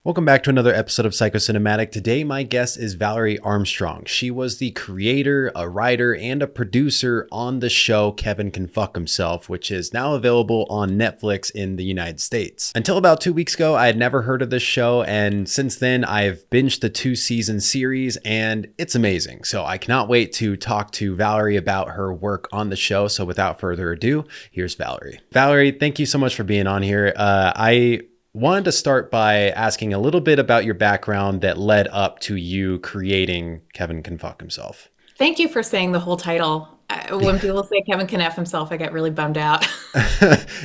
Welcome back to another episode of Psychocinematic. Today, my guest is Valerie Armstrong. She was the creator, a writer, and a producer on the show Kevin Can Fuck Himself, which is now available on Netflix in the United States. Until about 2 weeks ago, I had never heard of this show, and since then, I've binged the 2-season series, and it's amazing. So I cannot wait to talk to Valerie about her work on the show. So without further ado, here's Valerie. Valerie, thank you so much for being on here. I wanted to start by asking a little bit about your background that led up to you creating Kevin Can Fuck Himself. Thank you for saying the whole title. When people say Kevin can F himself, I get really bummed out.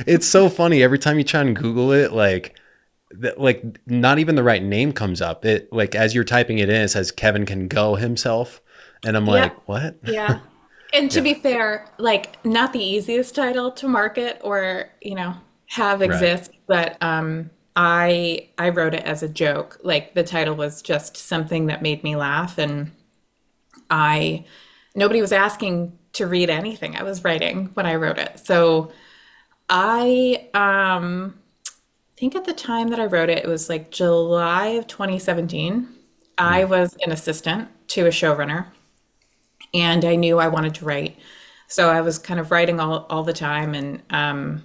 It's so funny. Every time you try and Google it, not even the right name comes up. It like as you're typing it in, it says Kevin Can Go Himself. And I'm Yeah, like, what? yeah. And to Yeah. be fair, like not the easiest title to market or, have Right. exist, but I wrote it as a joke. Like the title was just something that made me laugh and I nobody was asking to read anything I was writing when I wrote it. So I think at the time that I wrote it, it was like July of 2017. I Mhm. was an assistant to a showrunner and I knew I wanted to write. So I was kind of writing all the time and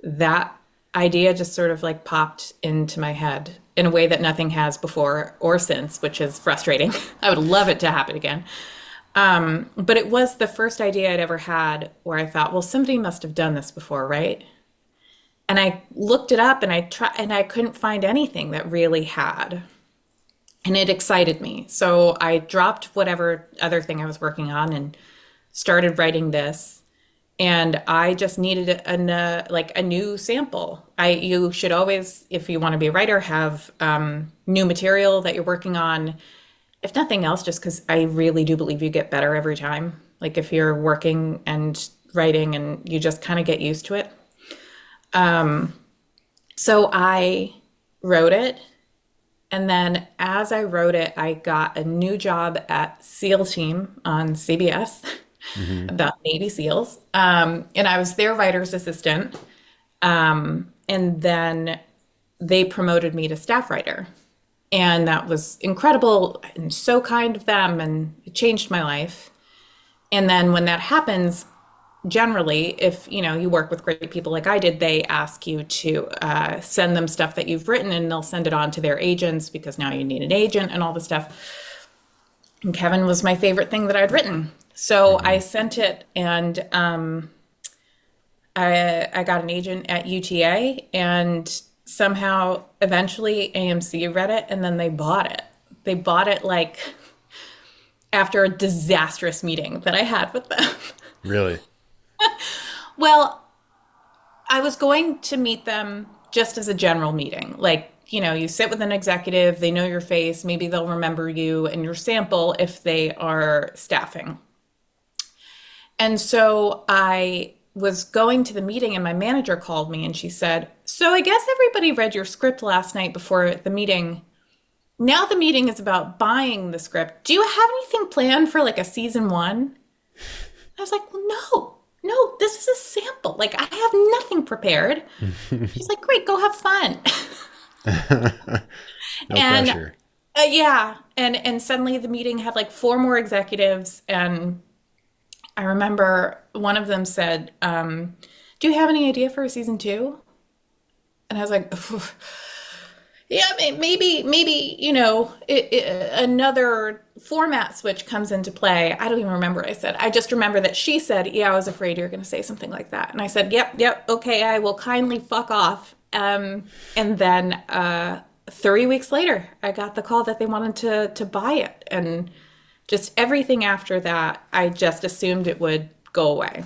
that idea just sort of like popped into my head in a way that nothing has before or since, which is frustrating. I would love it to happen again. But it was the first idea I'd ever had where I thought, well, somebody must have done this before, right? And I looked it up and I couldn't find anything that really had. And it excited me. So I dropped whatever other thing I was working on and started writing this. And I just needed like a new sample. You should always, if you want to be a writer, have new material that you're working on. If nothing else, just because I really do believe you get better every time. Like if you're working and writing and you just kind of get used to it. So I wrote it. And then as I wrote it, I got a new job at SEAL Team on CBS Mhm. about Navy SEALs. And I was their writer's assistant. And then they promoted me to staff writer. And that was incredible and so kind of them. And it changed my life. And then when that happens, generally, if you work with great people like I did, they ask you to send them stuff that you've written, and they'll send it on to their agents because now you need an agent and all this stuff. And Kevin was my favorite thing that I'd written, so I Mhm. sent it, and I got an agent at UTA, and somehow eventually AMC read it, and then they bought it. They bought it like after a disastrous meeting that I had with them. Really? Well, I was going to meet them just as a general meeting. Like, you sit with an executive, they know your face, maybe they'll remember you and your sample if they are staffing. And so I was going to the meeting and my manager called me and she said, "So I guess everybody read your script last night before the meeting. Now the meeting is about buying the script. Do you have anything planned for like a season one?" I was like, "Well, no, no, this is a sample. Like, I have nothing prepared." She's like, "Great, go have fun." No And pressure. yeah, and suddenly the meeting had like four more executives, and I remember one of them said, "Do you have any idea for a season two?" And I was like, "Yeah, maybe another format switch comes into play." I don't even remember what I said. I just remember that she said, "Yeah, I was afraid you were going to say something like that." And I said, "Yep, yep, okay, I will kindly fuck off." And then 3 weeks later, I got the call that they wanted to buy it, and just everything after that, I just assumed it would go away.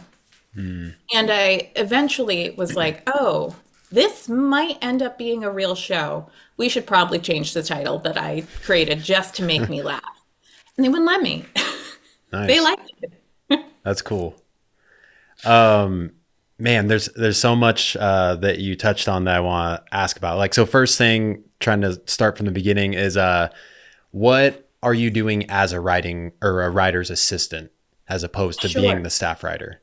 Hmm. And I eventually was like, "Oh, this might end up being a real show. We should probably change the title that I created just to make me laugh." And they wouldn't let me. They Nice. liked it. That's cool. Um, Man, there's so much that you touched on that I want to ask about. Like, so first thing, trying to start from the beginning is what are you doing as a writing or a writer's assistant as opposed to being Sure. the staff writer?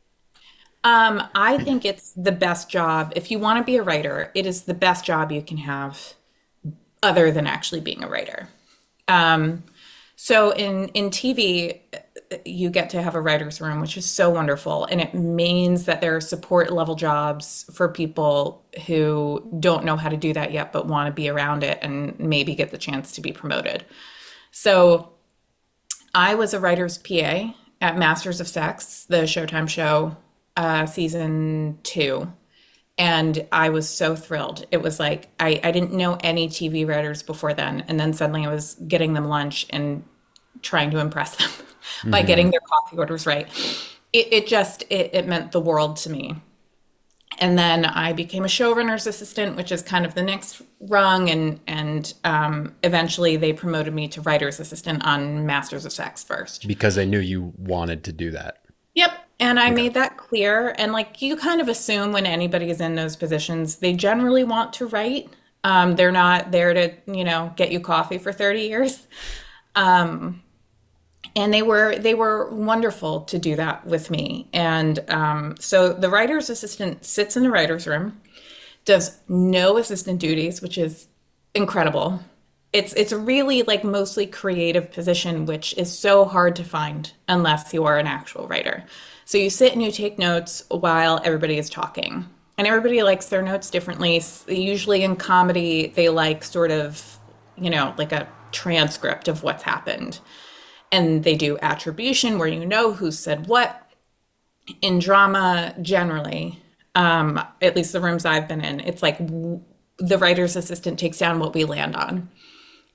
I think it's the best job. If you want to be a writer, it is the best job you can have. other than actually being a writer. So in TV, you get to have a writer's room, which is so wonderful. And it means that there are support level jobs for people who don't know how to do that yet, but want to be around it and maybe get the chance to be promoted. So I was a writer's PA at Masters of Sex, the Showtime show, season 2. And I was so thrilled. It was like I didn't know any TV writers before then. And then suddenly I was getting them lunch and trying to impress them by getting their coffee orders right. It meant the world to me. And then I became a showrunner's assistant, which is kind of the next rung. And eventually they promoted me to writer's assistant on Masters of Sex first. Because they knew you wanted to do that. Yep. And I Okay. made that clear. And like you kind of assume when anybody is in those positions, they generally want to write. They're not there to, get you coffee for 30 years. And they were wonderful to do that with me. And so the writer's assistant sits in the writer's room, does no assistant duties, which is incredible. It's a really like mostly creative position, which is so hard to find unless you are an actual writer. So you sit and you take notes while everybody is talking. And everybody likes their notes differently. Usually in comedy, they like sort of, like a transcript of what's happened. And they do attribution where you know who said what. In drama, generally, at least the rooms I've been in, it's like the writer's assistant takes down what we land on.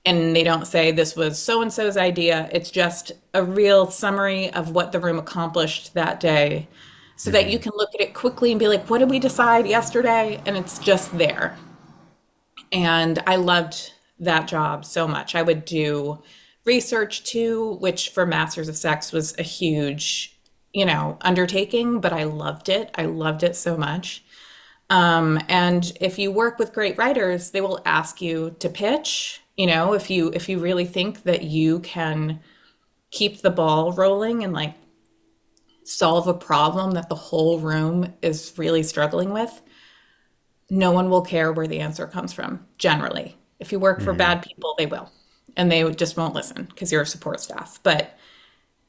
And they don't say this was so-and-so's idea. It's just a real summary of what the room accomplished that day so that you can look at it quickly and be like, what did we decide yesterday? And it's just there. And I loved that job so much. I would do research too, which for Masters of Sex was a huge, undertaking, but I loved it. I loved it so much. And if you work with great writers, they will ask you to pitch. If you really think that you can keep the ball rolling and like solve a problem that the whole room is really struggling with, no one will care where the answer comes from, generally. If you work for bad people, they will. And they just won't listen because you're a support staff. But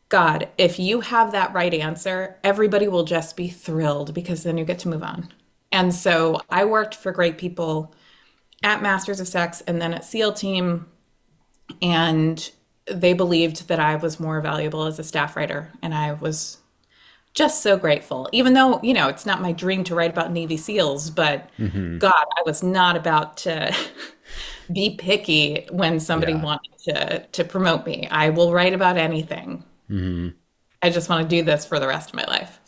God, if you have that right answer, everybody will just be thrilled because then you get to move on. And so I worked for great people at Masters of Sex and then at SEAL Team, and they believed that I was more valuable as a staff writer, and I was just so grateful. Even though, it's not my dream to write about Navy SEALs, but God, I was not about to be picky when somebody Yeah. wanted to promote me. I will write about anything. I just want to do this for the rest of my life.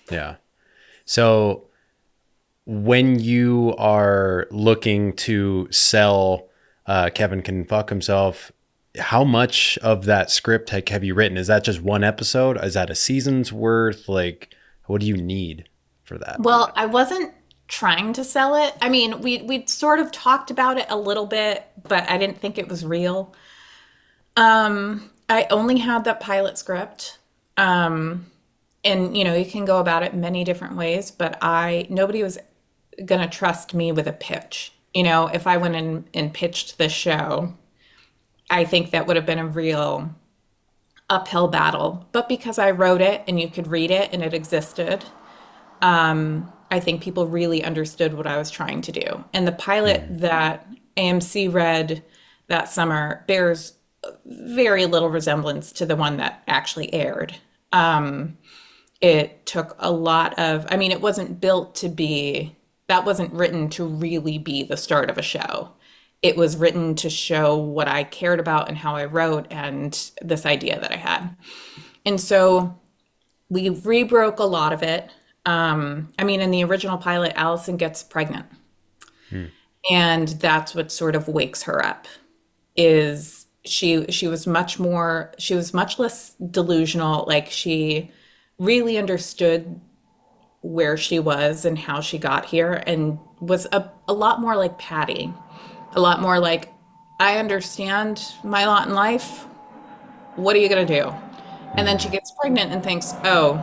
Yeah. So when you are looking to sell Kevin Can Fuck Himself, how much of that script have you written? Is that just one episode? Is that a season's worth? Like, what do you need for that? Well, I wasn't trying to sell it. I mean, we'd sort of talked about it a little bit, but I didn't think it was real. I only had that pilot script. And you can go about it many different ways, but nobody was going to trust me with a pitch. If I went in and pitched this show, I think that would have been a real uphill battle. But because I wrote it and you could read it and it existed, I think people really understood what I was trying to do. And the pilot that AMC read that summer bears very little resemblance to the one that actually aired. It took a lot of, it wasn't built to be, that wasn't written to really be the start of a show. It was written to show what I cared about and how I wrote and this idea that I had. And so we rebroke a lot of it. In the original pilot, Allison gets pregnant. And that's what sort of wakes her up, is she was much less delusional. Like, she really understood where she was and how she got here, and was a lot more like Patty, a lot more like, I understand my lot in life. What are you going to do? And then she gets pregnant and thinks, oh,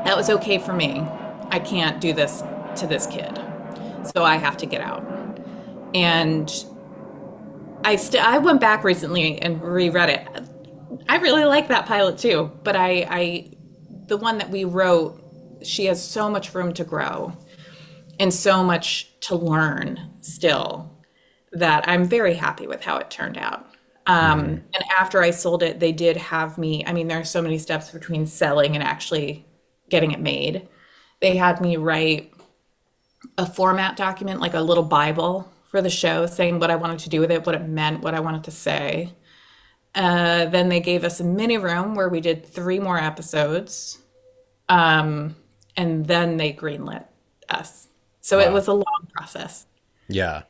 that was okay for me. I can't do this to this kid. So I have to get out. And I went back recently and reread it. I really like that pilot too, but the one that we wrote, she has so much room to grow and so much to learn still that I'm very happy with how it turned out. Hmm. And after I sold it, they did have me, I mean, there are so many steps between selling and actually getting it made. They had me write a format document, like a little Bible for the show, saying what I wanted to do with it, what it meant, what I wanted to say. Then they gave us a mini room where we did three more episodes, and then they greenlit us. So it Wow. was a long process. Yeah.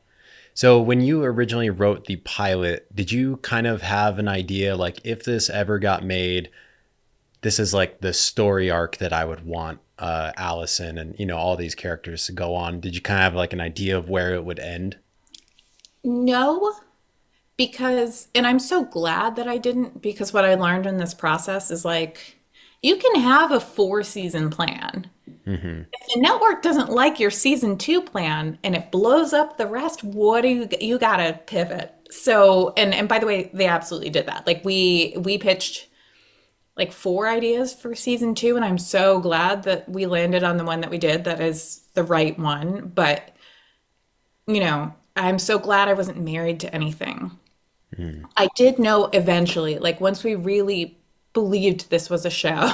So when you originally wrote the pilot, did you kind of have an idea like if this ever got made, this is like the story arc that I would want Allison and all these characters to go on? Did you kind of have like an idea of where it would end? No, because, and I'm so glad that I didn't, because what I learned in this process is like, you can have a four-season plan. Hmm. If the network doesn't like your season two plan and it blows up the rest, what do you gotta pivot. So, and by the way, they absolutely did that. Like we pitched like four ideas for season two, and I'm so glad that we landed on the one that we did that is the right one. But, I'm so glad I wasn't married to anything. Hmm. I did know eventually, like once we really believed this was a show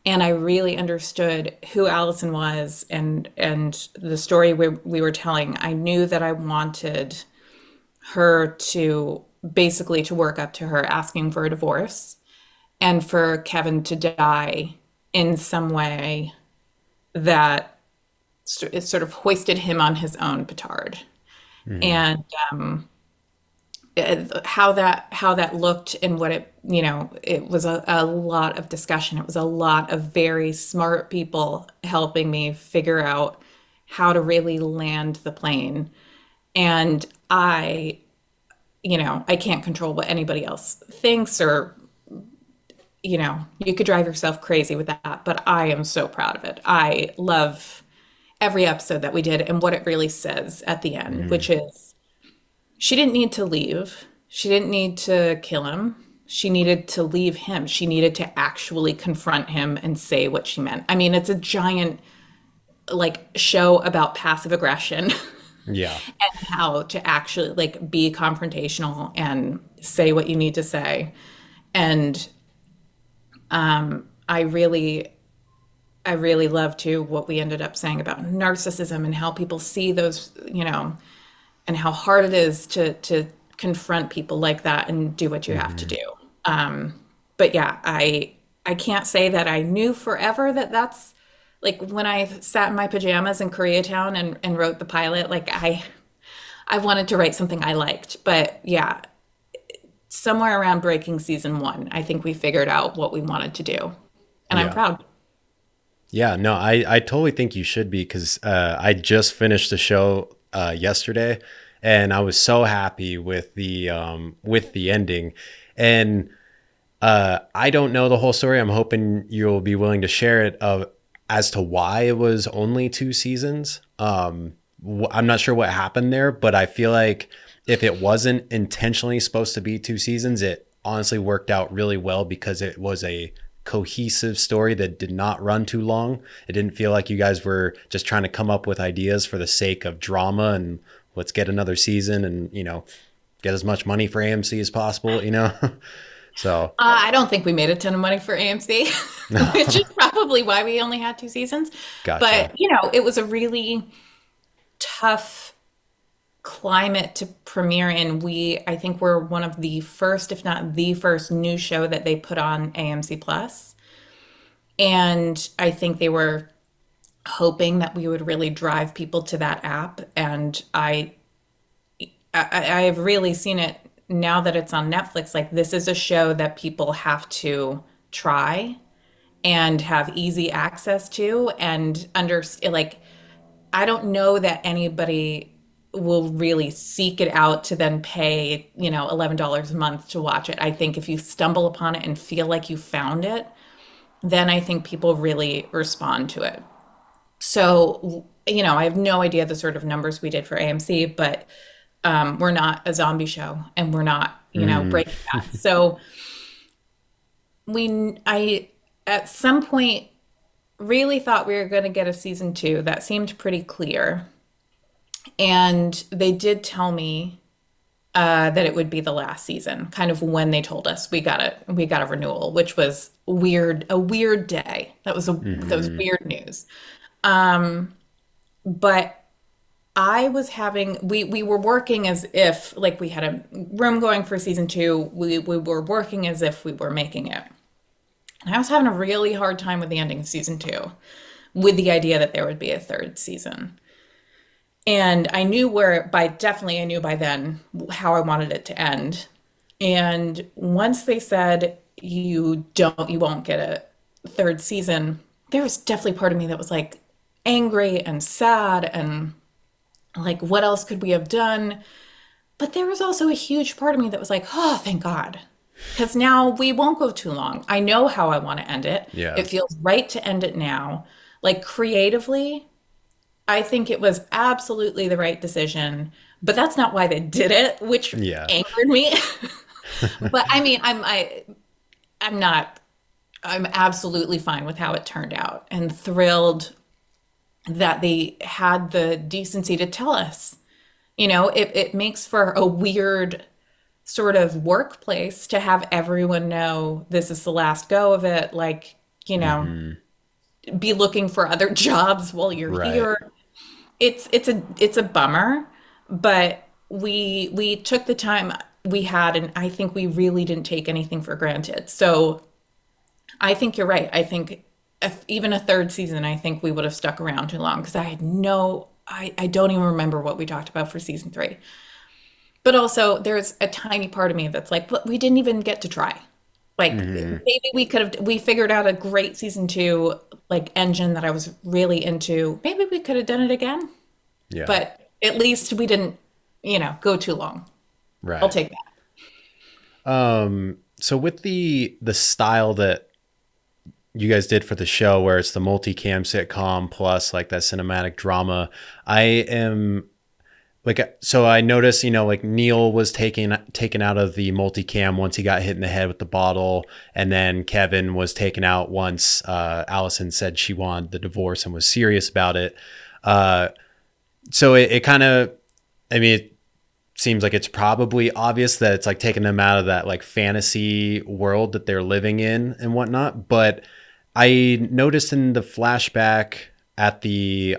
and I really understood who Allison was and the story we were telling, I knew that I wanted her to basically to work up to her asking for a divorce and for Kevin to die in some way that it sort of hoisted him on his own petard. Hmm. And how that looked and what it was a lot of discussion. It was a lot of very smart people helping me figure out how to really land the plane. And I can't control what anybody else thinks, or you could drive yourself crazy with that, but I am so proud of it. I love every episode that we did and what it really says at the end, Hmm. which is she didn't need to leave. She didn't need to kill him. She needed to leave him. She needed to actually confront him and say what she meant. I mean, it's a giant like show about passive aggression Yeah. and how to actually like be confrontational and say what you need to say. And I really I really love too what we ended up saying about narcissism and how people see those, and how hard it is to confront people like that and do what you have to Hmm. do. But yeah, I can't say that I knew forever that that's like when I sat in my pajamas in Koreatown and wrote the pilot, like I wanted to write something I liked. But yeah, somewhere around breaking season one, I think we figured out what we wanted to do. And I'm Yeah. proud. Yeah, no, I totally think you should be because I just finished the show yesterday, and I was so happy with the ending, and I don't know the whole story. I'm hoping you'll be willing to share it of as to why it was only two seasons. I'm not sure what happened there, but I feel like if it wasn't intentionally supposed to be two seasons, it honestly worked out really well because it was a cohesive story that did not run too long. It didn't feel like you guys were just trying to come up with ideas for the sake of drama and let's get another season and, get as much money for AMC as possible. So, I don't think we made a ton of money for AMC, which is probably why we only had two seasons. gotcha. But, it was a really tough climate to premiere in. I think we're one of the first, if not the first new show that they put on AMC Plus. And I think they were hoping that we would really drive people to that app. And I've really seen it now that it's on Netflix. Like, this is a show that people have to try and have easy access to and like, I don't know that anybody will really seek it out to then pay, $11 a month to watch it. I think if you stumble upon it and feel like you found it, then I think people really respond to it. So, I have no idea the sort of numbers we did for AMC, but We're not a zombie show, and we're not, Mm, Breaking Bad. So I at some point really thought we were going to get a season two. That seemed pretty clear, and they did tell me that it would be the last season. Kind of when they told us we got a renewal, which was weird, a weird day. That was hmm weird news. But I was having we were working as if like we had a room going for season two. We were working as if we were making it. And I was having a really hard time with the ending of season two, with the idea that there would be a third season. And I knew definitely I knew by then how I wanted it to end. And once they said you won't get a third season, there was definitely part of me that was like angry and sad and like, what else could we have done? But there was also a huge part of me that was like, oh, thank God. Because now we won't go too long. I know how I want to end it. Yeah. It feels right to end it now. Like creatively, I think it was absolutely the right decision. But that's not why they did it, which Yeah. angered me. But I mean, I'm not I'm absolutely fine with how it turned out and thrilled that they had the decency to tell us. It makes for a weird sort of workplace to have everyone know this is the last go of it. Like, you know, hmm be looking for other jobs while you're Right. here. It's a bummer, but we took the time we had, and I think we really didn't take anything for granted. So I think you're right. I think if even a third season, I think we would have stuck around too long because I don't even remember what we talked about for season three. But also, there's a tiny part of me that's like, but we didn't even get to try. Like hmm maybe we figured out a great season two like engine that I was really into. Maybe we could have done it again, Yeah. but at least we didn't, go too long. I'll Right. take that. So with the style that you guys did for the show, where it's the multicam sitcom plus like that cinematic drama, I am like, so I noticed, like Neil was taken out of the multicam once he got hit in the head with the bottle, and then Kevin was taken out once Allison said she wanted the divorce and was serious about it. Uh, so it kind of, I mean, it seems like it's probably obvious that it's like taking them out of that like fantasy world that they're living in and whatnot. But I noticed in the flashback at the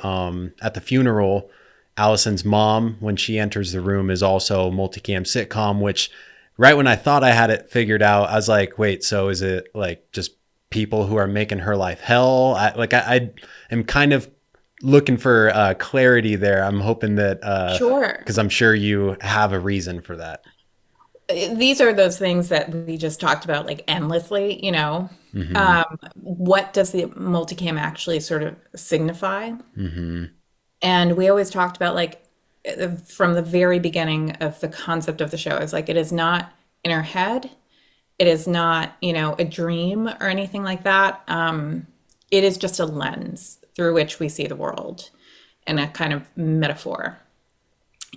funeral, Allison's mom, when she enters the room, is also multicam sitcom, which right when I thought I had it figured out, I was like, wait, so is it like just people who are making her life hell? I am kind of looking for clarity there. I'm hoping that, Sure. because I'm sure you have a reason for that. These are those things that we just talked about like endlessly. hmm What does the multicam actually sort of signify? hmm And we always talked about like from the very beginning of the concept of the show is like it is not in our head. It is not, a dream or anything like that. It is just a lens through which we see the world and a kind of metaphor.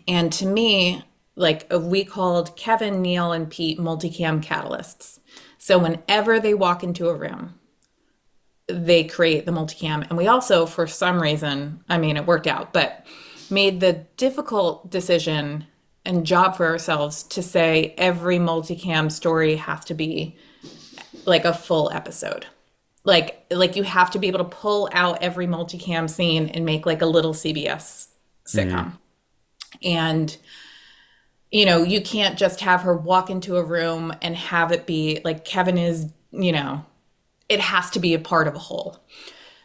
And to me, like we called Kevin, Neil, and Pete multicam catalysts. So whenever they walk into a room, they create the multicam. And we also, for some reason, I mean, it worked out, but made the difficult decision and job for ourselves to say every multicam story has to be like a full episode. Like you have to be able to pull out every multicam scene and make like a little CBS hmm sitcom. And you can't just have her walk into a room and have it be like Kevin is, it has to be a part of a whole.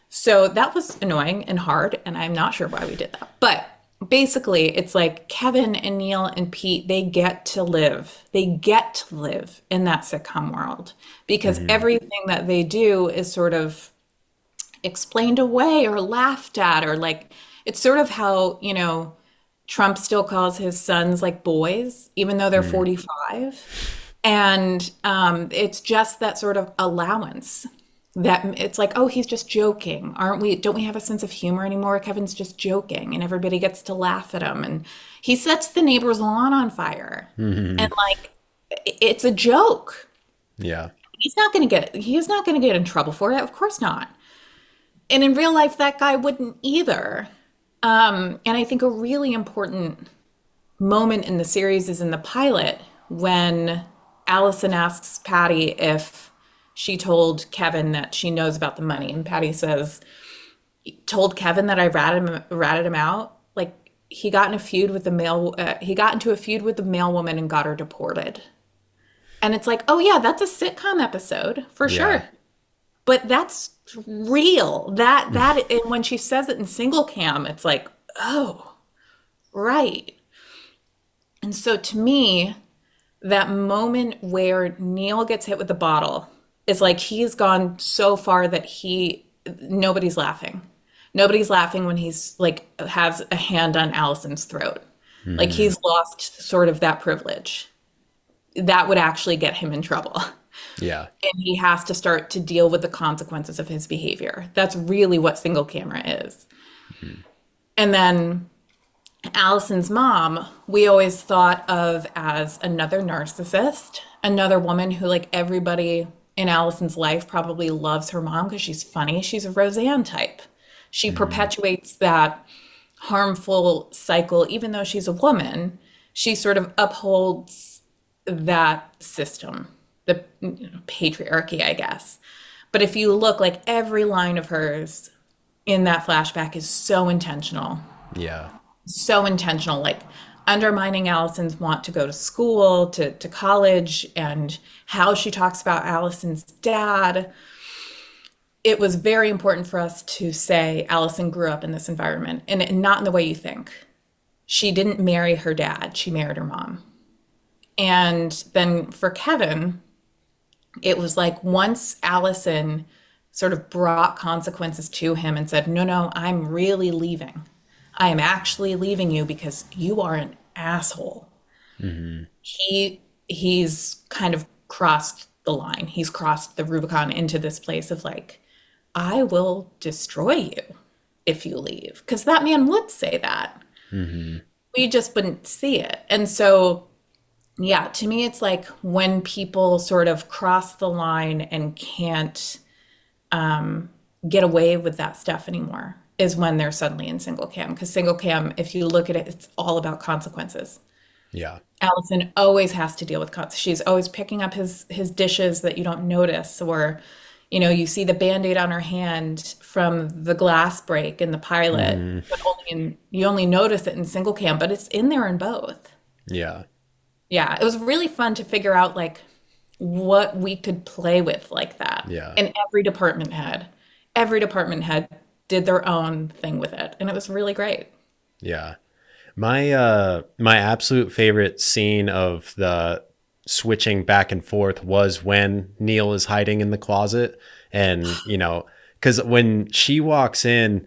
So that was annoying and hard, and I'm not sure why we did that. But basically, it's like Kevin and Neil and Pete, they get to live. They get to live in that sitcom world because hmm everything that they do is sort of explained away or laughed at, or like it's sort of how, Trump still calls his sons like boys, even though they're hmm 45. And it's just that sort of allowance. that it's like, oh, he's just joking. Aren't we? Don't we have a sense of humor anymore? Kevin's just joking and everybody gets to laugh at him. And he sets the neighbor's lawn on fire. And Hmm. like, it's a joke. Yeah. He's not going to get in trouble for it. Of course not. And in real life, that guy wouldn't either. And I think a really important moment in the series is in the pilot when Allison asks Patty if she told Kevin that she knows about the money. And Patty says, told Kevin that I ratted him out. Like he got into a feud with the mail woman and got her deported. And it's like, oh yeah, that's a sitcom episode for Yeah. sure. But that's real. That and when she says it in single cam, it's like, oh, right. And so to me, that moment where Neil gets hit with the bottle is like he's gone so far that nobody's laughing. Nobody's laughing when he's like has a hand on Allison's throat. Like Hmm. he's lost sort of that privilege. That would actually get him in trouble. Yeah. And he has to start to deal with the consequences of his behavior. That's really what single camera is. Hmm. And then Allison's mom, we always thought of as another narcissist, another woman who, like everybody in Allison's life, probably loves her mom because she's funny. She's a Roseanne type. She Hmm. perpetuates that harmful cycle, even though she's a woman. She sort of upholds that system, the patriarchy, I guess. But if you look, like every line of hers in that flashback is Yeah. so intentional, like undermining Allison's want to go to school, to college, and how she talks about Allison's dad. It was very important for us to say Allison grew up in this environment and not in the way you think. She didn't marry her dad, she married her mom. And then for Kevin, it was like once Allison sort of brought consequences to him and said, no, no, I'm really leaving. I am actually leaving you because you are an asshole. Hmm. He's kind of crossed the line. He's crossed the Rubicon into this place of like, I will destroy you if you leave. Because that man would say that. Hmm. We just wouldn't see it. And so, yeah, to me, it's like when people sort of cross the line and can't get away with that stuff anymore is when they're suddenly in single cam. Because single cam, if you look at it, it's all about consequences. Yeah. Allison always has to deal with consequences. She's always picking up his dishes that you don't notice, or you see the band-aid on her hand from the glass break in the pilot, Hmm. but you only notice it in single cam, but it's in there in both. Yeah. Yeah, it was really fun to figure out like what we could play with like that. Yeah. And every department head did their own thing with it, and it was really great. Yeah. My absolute favorite scene of the switching back and forth was when Neil is hiding in the closet, and because when she walks in,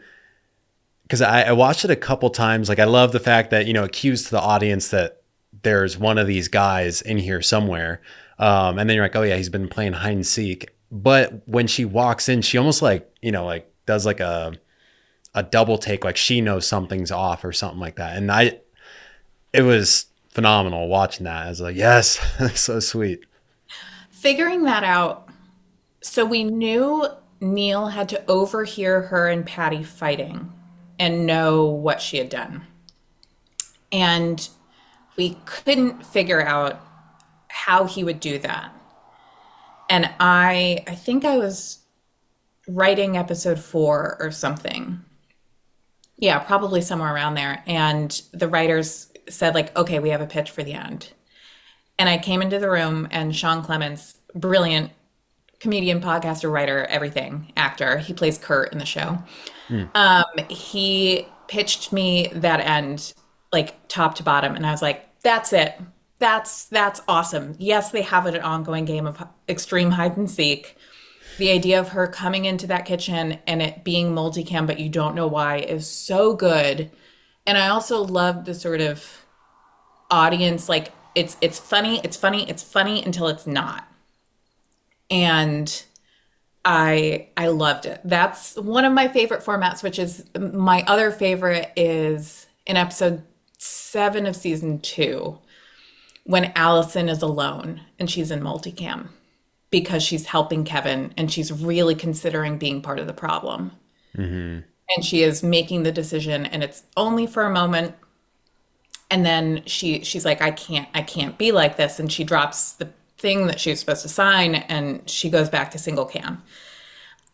because I watched it a couple times. Like I love the fact that it cues to the audience that there's one of these guys in here somewhere, and then you're like, oh yeah, he's been playing hide and seek. But when she walks in, she almost like does like a double take, like she knows something's off or something like that. And it was phenomenal watching that. I was like, yes, so sweet. Figuring that out, so we knew Neil had to overhear her and Patty fighting and know what she had done. And we couldn't figure out how he would do that. And I think I was writing episode 4 or something. Yeah, probably somewhere around there. And the writers said like, okay, we have a pitch for the end. And I came into the room and Sean Clements, brilliant comedian, podcaster, writer, everything, actor. He plays Kurt in the show. Hmm. He pitched me that end like top to bottom, and I was like, "That's it. That's awesome. Yes, they have an ongoing game of extreme hide and seek. The idea of her coming into that kitchen and it being multicam, but you don't know why, is so good. And I also love the sort of audience, like it's funny, it's funny, it's funny until it's not. And I loved it. That's one of my favorite formats, which is my other favorite is in episode 7 of season 2 when Allison is alone and she's in multicam because she's helping Kevin and she's really considering being part of the problem. Hmm. And she is making the decision and it's only for a moment. And then she's like, I can't be like this. And she drops the thing that she was supposed to sign and she goes back to single cam.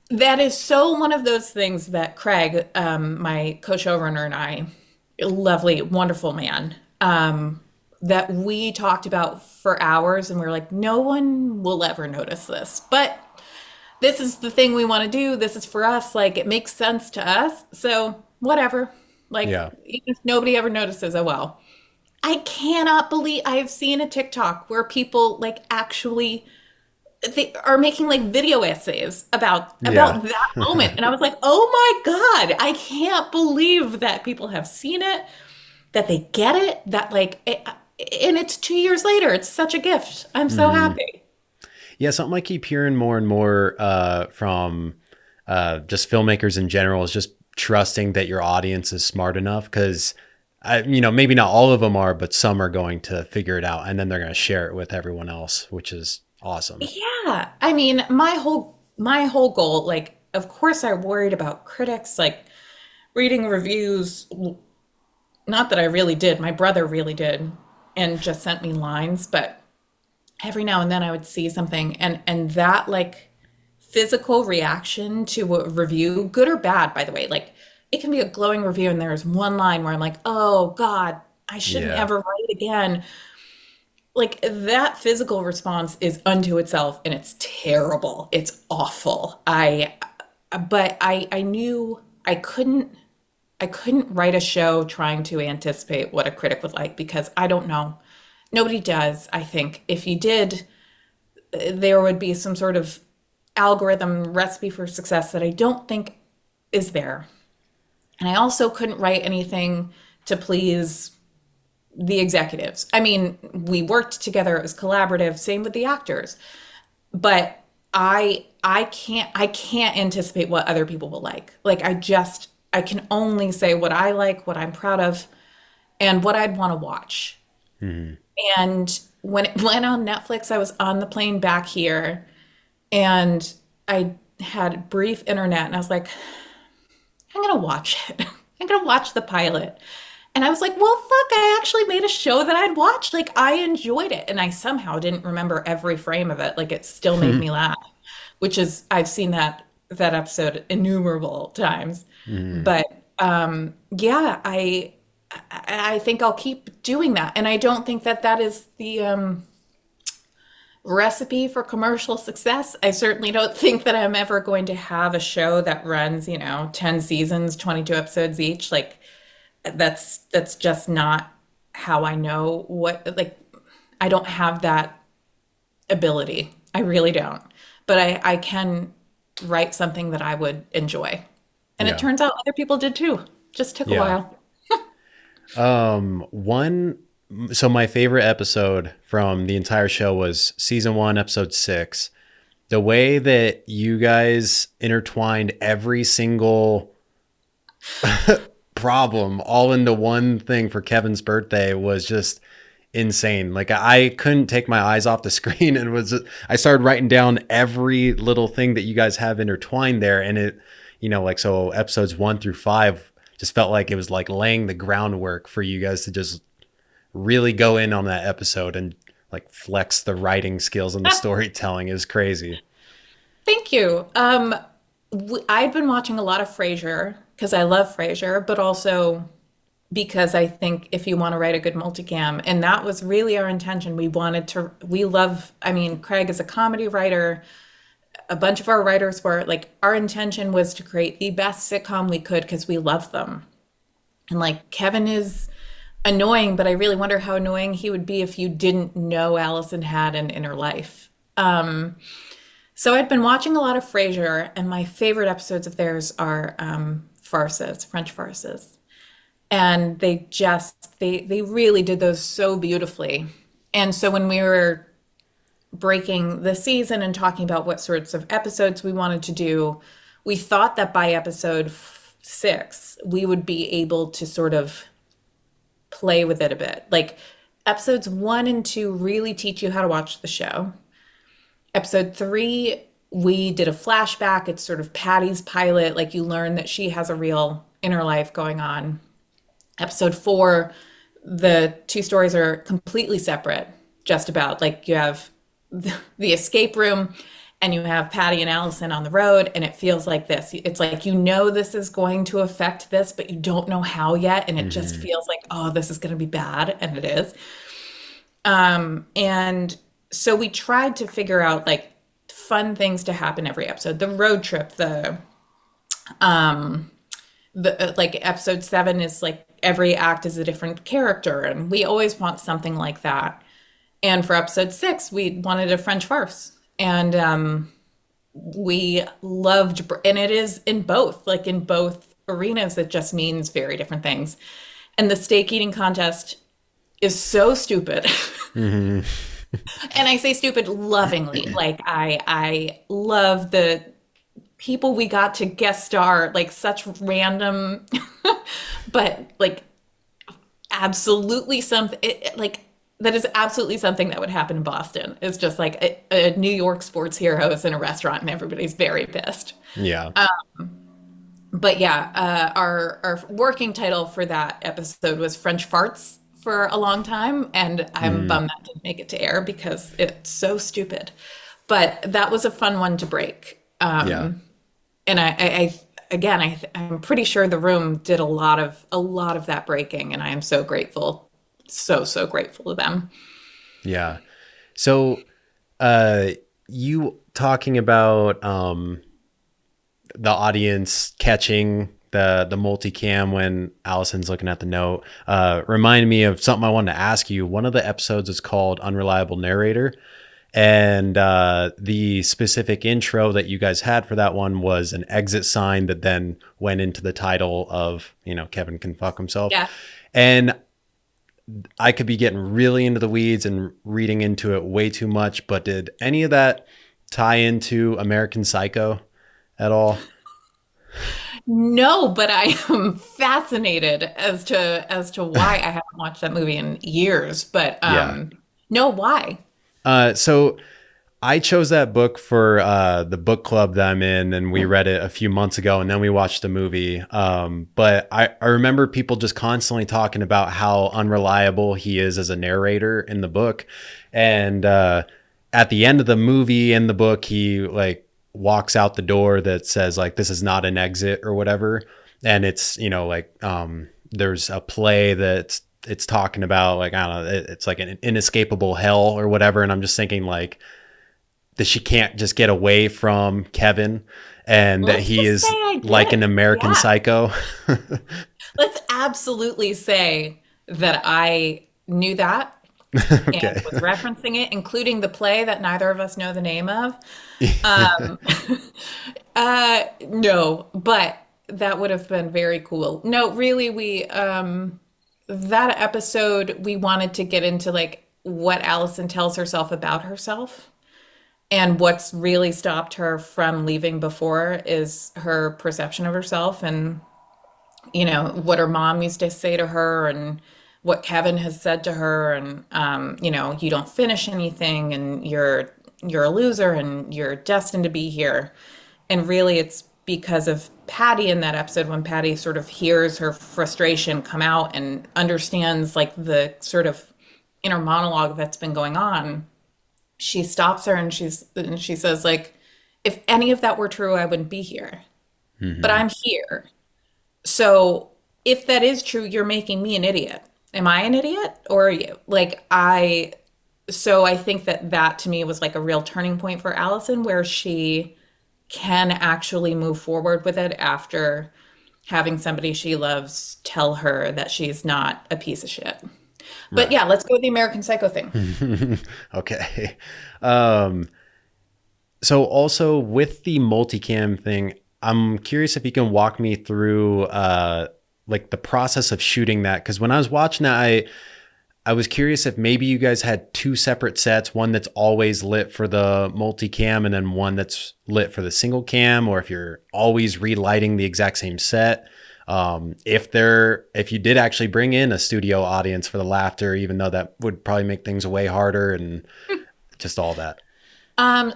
That is so one of those things that Craig, my co-showrunner and I, lovely, wonderful man, that we talked about for hours and we were like, no one will ever notice this. But this is the thing we want to do. This is for us. Like it makes sense to us. So whatever. Like Yeah. even if nobody ever notices, oh well. I cannot believe I have seen a TikTok where people like actually they are making like video essays Yeah. about that moment. And I was like, oh my God, I can't believe that people have seen it, that they get it, that like and it's 2 years later. It's such a gift. I'm so Hmm. happy. Yeah, something I keep hearing more and more from just filmmakers in general is just trusting that your audience is smart enough because maybe not all of them are, but some are going to figure it out and then they're going to share it with everyone else, which is awesome. Yeah. I mean, my whole goal, like, of course I worried about critics, like reading reviews. Not that I really did. My brother really did and just sent me lines, but every now and then I would see something and that like physical reaction to a review, good or bad, by the way, like it can be a glowing review and there's one line where I'm like, "Oh God, I shouldn't Yeah. ever write again." Like that physical response is unto itself and it's terrible. It's awful. I knew I couldn't write a show trying to anticipate what a critic would like because I don't know. Nobody does. I think if you did, there would be some sort of algorithm recipe for success that I don't think is there. And I also couldn't write anything to please the executives. I mean, we worked together, it was collaborative, same with the actors. But I can't anticipate what other people will like. Like I can only say what I like, what I'm proud of, and what I'd want to watch. Hmm. And when it went on Netflix, I was on the plane back here and I had brief internet and I was like, I'm gonna watch it. I'm gonna watch the pilot. And I was like, well, fuck, I actually made a show that I'd watch. Like, I enjoyed it. And I somehow didn't remember every frame of it. Like, it still made me laugh, which is, I've seen that episode innumerable times. Hmm. But yeah, I think I'll keep doing that. And I don't think that that is the recipe for commercial success. I certainly don't think that I'm ever going to have a show that runs, 10 seasons, 22 episodes each. Like that's just not how I know what like I don't have that ability. I really don't. But I can write something that I would enjoy. And it Yeah. turns out other people did too. Just took a Yeah. while. One, so my favorite episode from the entire show was season 1, episode 6. The way that you guys intertwined every single problem all into one thing for Kevin's birthday was just insane. Like I couldn't take my eyes off the screen and I started writing down every little thing that you guys have intertwined there. And it, like, so episodes 1 through 5 just felt like it was like laying the groundwork for you guys to just really go in on that episode and like flex the writing skills and the storytelling is crazy. Thank you. I'd been watching a lot of Frasier because I love Frasier, but also because I think if you want to write a good multicam, and that was really our intention. We love, I mean, Craig is a comedy writer. A bunch of our writers were like, our intention was to create the best sitcom we could because we love them. And like, Kevin is annoying, but I really wonder how annoying he would be if you didn't know Allison had an inner life. So I'd been watching a lot of Frasier, and my favorite episodes of theirs are farces, French farces. And they really did those so beautifully. And so when we were breaking the season and talking about what sorts of episodes we wanted to do, we thought that by episode 6, we would be able to sort of play with it a bit. Like episodes 1 and 2 really teach you how to watch the show. Episode 3, we did a flashback. It's sort of Patty's pilot. Like you learn that she has a real inner life going on. Episode 4, the two stories are completely separate, just about. Like you have the escape room and you have Patty and Allison on the road, and it feels like this. It's like you know this is going to affect this, but you don't know how yet, and it just feels like, oh, this is going to be bad, and it is. And so we tried to figure out like fun things to happen every episode. The road trip, the like episode 7 is like every act is a different character, and we always want something like that. And for episode 6, we wanted a French farce, and we loved, and it is in both, like in both arenas, it just means very different things. And the steak eating contest is so stupid. And I say stupid lovingly. Like I love the people we got to guest star, like such random, but like absolutely something like that is absolutely something that would happen in Boston. It's just like a New York sports heroes in a restaurant and everybody's very pissed. Yeah. But yeah, our working title for that episode was French Farts for a long time, and I'm bummed that didn't make it to air because it's so stupid. But that was a fun one to break. Yeah. And I'm pretty sure the room did a lot of that breaking, and I am so grateful, so grateful to them. Yeah. So, you talking about the audience catching the multicam when Allison's looking at the note reminded me of something I wanted to ask you. One of the episodes is called Unreliable Narrator. And the specific intro that you guys had for that one was an exit sign that then went into the title of, Kevin Can Fuck Himself. Yeah. And I could be getting really into the weeds and reading into it way too much, but did any of that tie into American Psycho at all? No, but I am fascinated as to why I haven't watched that movie in years. But Yeah. no, why? So I chose that book for the book club that I'm in, and we read it a few months ago, and then we watched the movie. But I remember people just constantly talking about how unreliable he is as a narrator in the book. And at the end of the movie in the book, he like walks out the door that says like, this is not an exit or whatever. And it's, there's a play that's it's talking about like, I don't know, it's like an inescapable hell or whatever. And I'm just thinking like that she can't just get away from Kevin, and that he is like an American Psycho. Let's absolutely say that I knew that Okay. and was referencing it, including the play that neither of us know the name of. No, but that would have been very cool. No, really, that episode, we wanted to get into like what Allison tells herself about herself. And what's really stopped her from leaving before is her perception of herself, and, what her mom used to say to her, and what Kevin has said to her. And, you don't finish anything, and you're a loser, and you're destined to be here. And really it's because of Patty in that episode, when Patty sort of hears her frustration come out and understands like the sort of inner monologue that's been going on. She stops her and she says like, if any of that were true, I wouldn't be here, but I'm here. So if that is true, you're making me an idiot. Am I an idiot, or are you? So I think that to me was like a real turning point for Allison, where she can actually move forward with it after having somebody she loves tell her that she's not a piece of shit. But yeah, let's go with the American Psycho thing. Okay. So also with the multicam thing, I'm curious if you can walk me through like the process of shooting that. Because when I was watching that, I was curious if maybe you guys had two separate sets, one that's always lit for the multicam and then one that's lit for the single cam, or if you're always relighting the exact same set. If you did actually bring in a studio audience for the laughter, even though that would probably make things way harder and just all that.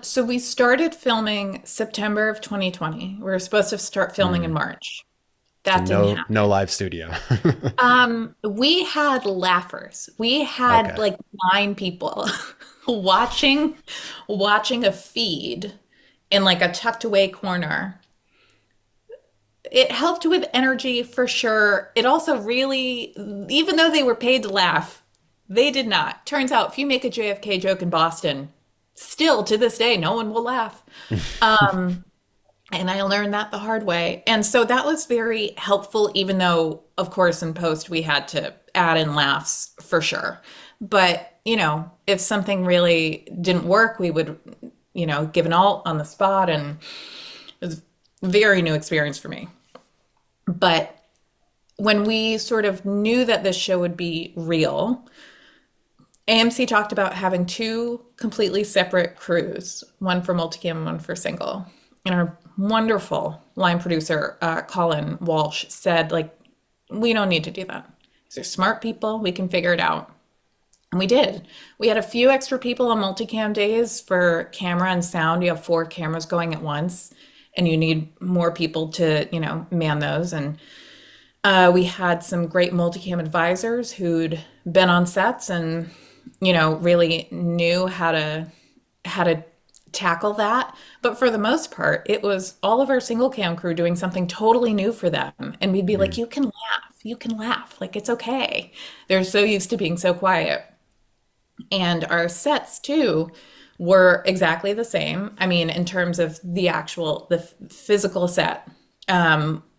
So we started filming September of 2020. We were supposed to start filming in March. So That didn't happen. no live studio. We had laughers. We had Okay. like 9 people watching watching a feed in like a tucked away corner. It helped with energy for sure. It also really, even though they were paid to laugh, they did not. Turns out, if you make a JFK joke in Boston, still to this day, no one will laugh. And I learned that the hard way. And so that was very helpful, even though, of course, in post we had to add in laughs for sure. But, if something really didn't work, we would, give an alt on the spot. And it was a very new experience for me. But when we sort of knew that this show would be real, AMC talked about having 2 completely separate crews, one for multicam and one for single. And our wonderful line producer, Colin Walsh, said, like, we don't need to do that. These are smart people. We can figure it out. And we did. We had a few extra people on multicam days for camera and sound. You have 4 cameras going at once, and you need more people to, man those. And we had some great multicam advisors who'd been on sets and, really knew how to tackle that. But for the most part, it was all of our single cam crew doing something totally new for them. And we'd be like, you can laugh. Like, it's okay. They're so used to being so quiet. And our sets too were exactly the same. I mean, in terms of the physical set,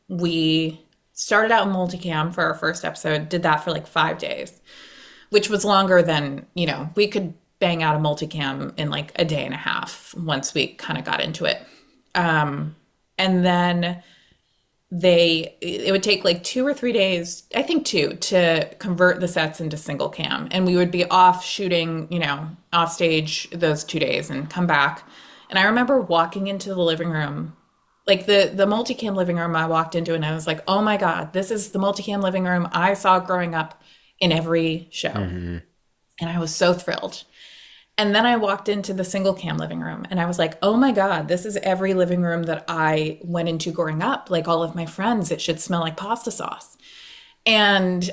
we started out in multicam for our first episode, did that for like 5 days, which was longer than, we could bang out a multicam in like a day and a half once we kind of got into it. And then it would take like 2 or 3 days, I think 2, to convert the sets into single cam. And we would be off shooting, off stage those 2 days and come back. And I remember walking into the living room, like the multicam living room I walked into, and I was like, oh my God, this is the multicam living room I saw growing up in every show. And I was so thrilled. And then I walked into the single cam living room and I was like, oh my God, this is every living room that I went into growing up. Like all of my friends, it should smell like pasta sauce. And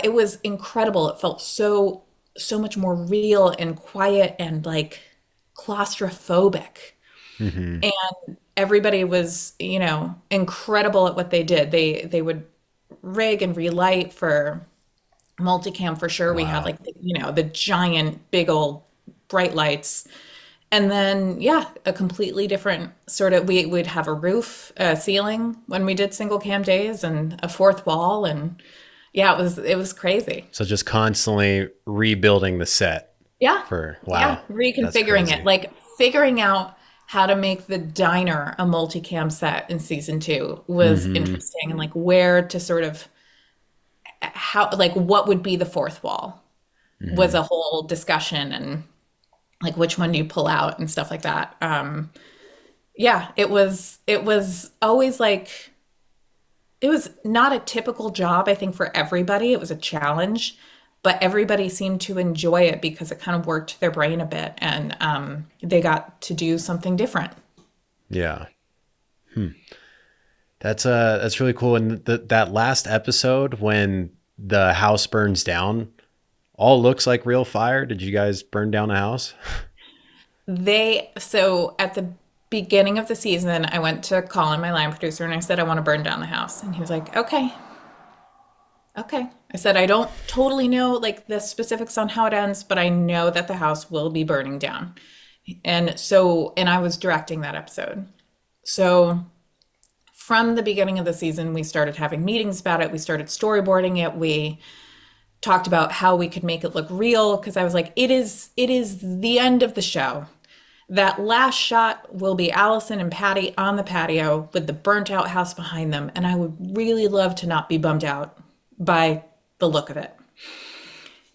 it was incredible. It felt so much more real and quiet and like claustrophobic. And everybody was, incredible at what they did. They would rig and relight for multicam for sure. We had Wow. like, the giant big old bright lights. And then, yeah, a completely different sort of, we would have a roof, a ceiling when we did single cam days and a fourth wall. And yeah, it was crazy. So just constantly rebuilding the set Yeah. for, Yeah. wow, that's Reconfiguring it, crazy. like figuring out how to make the diner a multicam set in season 2 was interesting, and like where to sort of, how, like what would be the fourth wall was a whole discussion, and like which one do you pull out and stuff like that. Yeah, it was always like, it was not a typical job, I think, for everybody. It was a challenge, but everybody seemed to enjoy it because it kind of worked their brain a bit, and they got to do something different. Yeah. That's really cool. And that last episode when the house burns down, all looks like real fire. Did you guys burn down a house? So at the beginning of the season, I went to Colin, my line producer, and I said, I want to burn down the house. And he was like, okay, okay. I said, I don't totally know like the specifics on how it ends, but I know that the house will be burning down. And I was directing that episode. So from the beginning of the season, we started having meetings about it. We started storyboarding it. We talked about how we could make it look real, because I was like, it is the end of the show. That last shot will be Allison and Patty on the patio with the burnt out house behind them, and I would really love to not be bummed out by the look of it.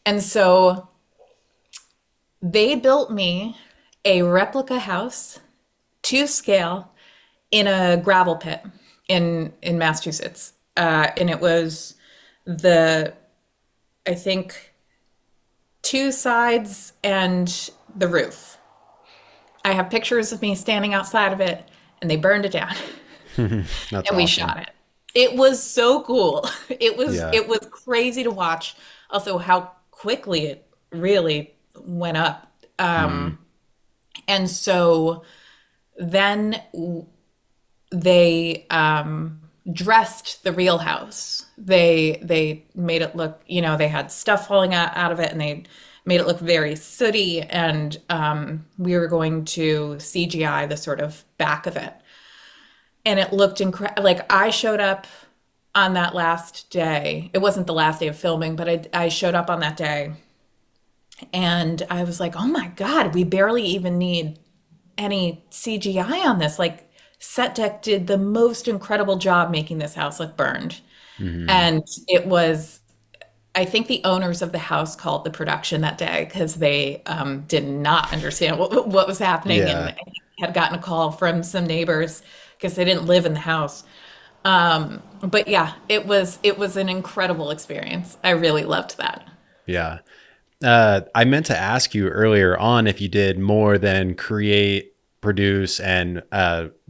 And so they built me a replica house to scale in a gravel pit in Massachusetts. And it was the, I think, two sides and the roof. I have pictures of me standing outside of it, and they burned it down, That's and we awesome. shot it. It was so cool. Yeah. It was crazy to watch. Also, how quickly it really went up. Hmm. And so then they dressed the real house. They made it look, they had stuff falling out of it, and they made it look very sooty. And we were going to CGI the sort of back of it, and it looked incredible. Like I showed up on that last day. It wasn't the last day of filming, but I showed up on that day, and I was like, oh my God, we barely even need any CGI on this. Like, Set Deck did the most incredible job making this house look burned. Hmm. And it was, I think the owners of the house called the production that day because they did not understand what was happening, and Yeah. I had gotten a call from some neighbors because they didn't live in the house. But yeah, it was an incredible experience. I really loved that. Yeah. I meant to ask you earlier on if you did more than create, produce, and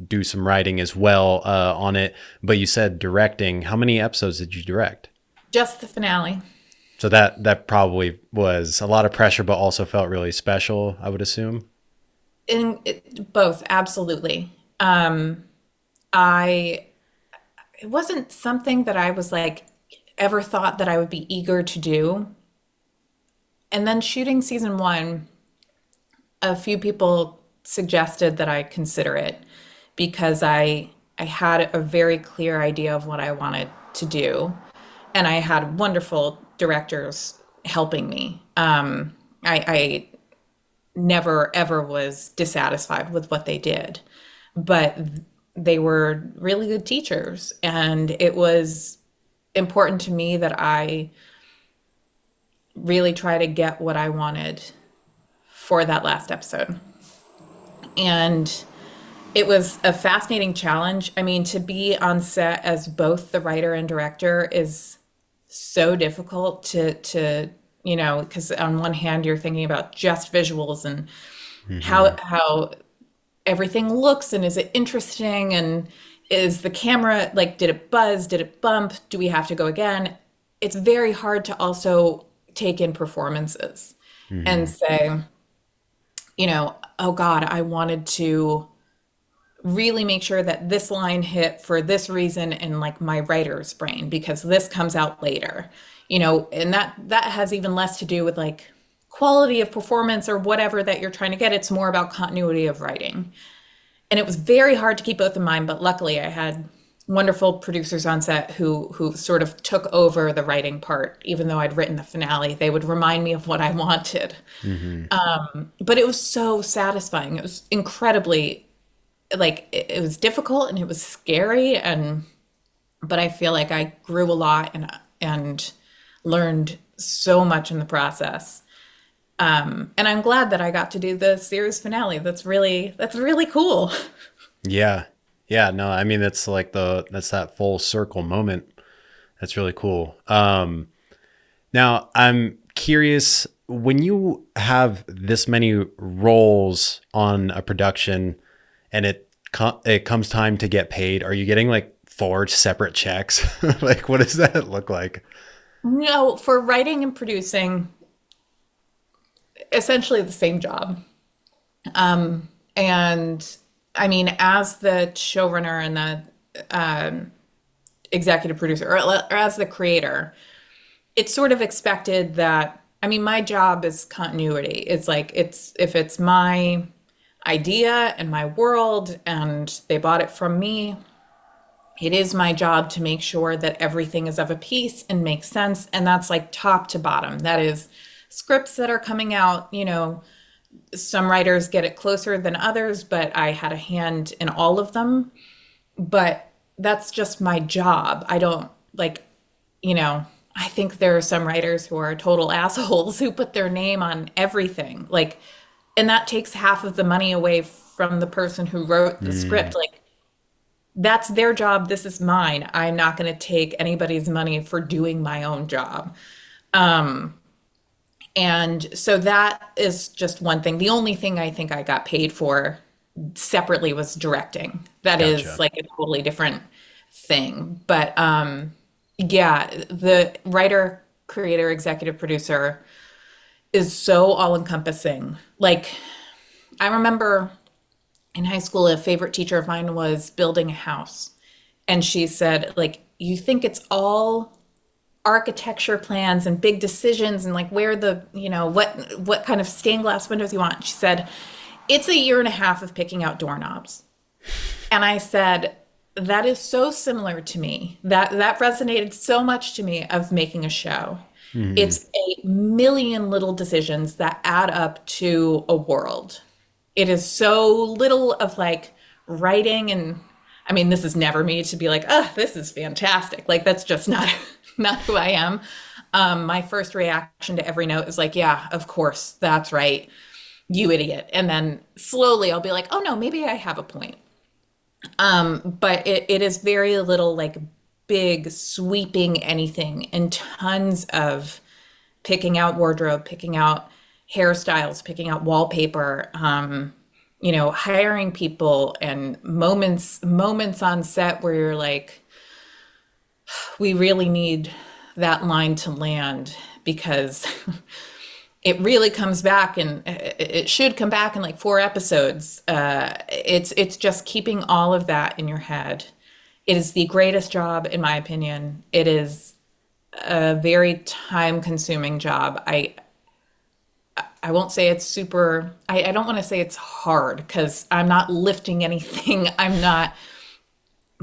do some writing as well on it, but you said directing. How many episodes did you direct? Just the finale. So that probably was a lot of pressure, but also felt really special, I would assume. Both, absolutely. I It wasn't something that I was like ever thought that I would be eager to do. And then shooting season one, a few people suggested that I consider it because I had a very clear idea of what I wanted to do, and I had wonderful directors helping me. I never ever was dissatisfied with what they did, but they were really good teachers, and it was important to me that I really try to get what I wanted for that last episode. And it was a fascinating challenge. I mean, to be on set as both the writer and director is so difficult because on one hand you're thinking about just visuals and Hmm. how everything looks, and is it interesting, and is the camera like, did it buzz, did it bump, do we have to go again? It's very hard to also take in performances and Hmm. say, oh God, I wanted to really make sure that this line hit for this reason in like my writer's brain because this comes out later. And that has even less to do with like quality of performance or whatever that you're trying to get. It's more about continuity of writing. And it was very hard to keep both in mind, but luckily I had wonderful producers on set who sort of took over the writing part. Even though I'd written the finale, they would remind me of what I wanted. Hmm. But it was so satisfying. It was incredibly, like, it was difficult and it was scary, and but I feel like I grew a lot and learned so much in the process. And I'm glad that I got to do the series finale. That's really cool. Yeah. Yeah. No, I mean, that's that full circle moment. That's really cool. Now I'm curious, when you have this many roles on a production and it comes time to get paid, are you getting like four separate checks? Like, what does that look like? No, for writing and producing, essentially the same job. And I mean, as the showrunner and the executive producer, or as the creator, it's sort of expected that, I mean, my job is continuity. It's like, it's if it's my idea and my world and they bought it from me, it is my job to make sure that everything is of a piece and makes sense. And that's like top to bottom. That is scripts that are coming out, some writers get it closer than others, but I had a hand in all of them. But that's just my job. I don't like, you know, I think there are some writers who are total assholes who put their name on everything. Like, and that takes half of the money away from the person who wrote the Mm, script. Like, that's their job. This is mine. I'm not going to take anybody's money for doing my own job. And so that is just one thing. The only thing I think I got paid for separately was directing. That is gotcha. like a totally different thing. But yeah, the writer, creator, executive producer is so all encompassing. Like, I remember in high school, a favorite teacher of mine was building a house. And she said, like, you think it's all architecture plans and big decisions and like where the, what kind of stained glass windows you want. She said, it's a year and a half of picking out doorknobs. And I said, that is so similar to me. That resonated so much to me of making a show. Hmm. It's a million little decisions that add up to a world. It is so little of like writing and I mean, this is never me to be like, oh, this is fantastic. Like that's just not not who I am. My first reaction to every note is like, yeah, of course, that's right, you idiot. And then slowly I'll be like, oh no, maybe I have a point. But it is very little like big sweeping anything and tons of picking out wardrobe, picking out hairstyles, picking out wallpaper, hiring people and moments on set where you're like, we really need that line to land because it really comes back and it should come back in like 4 episodes. It's just keeping all of that in your head. It is the greatest job, in my opinion. It is a very time consuming job. I won't say it's super, I don't want to say it's hard because I'm not lifting anything. I'm not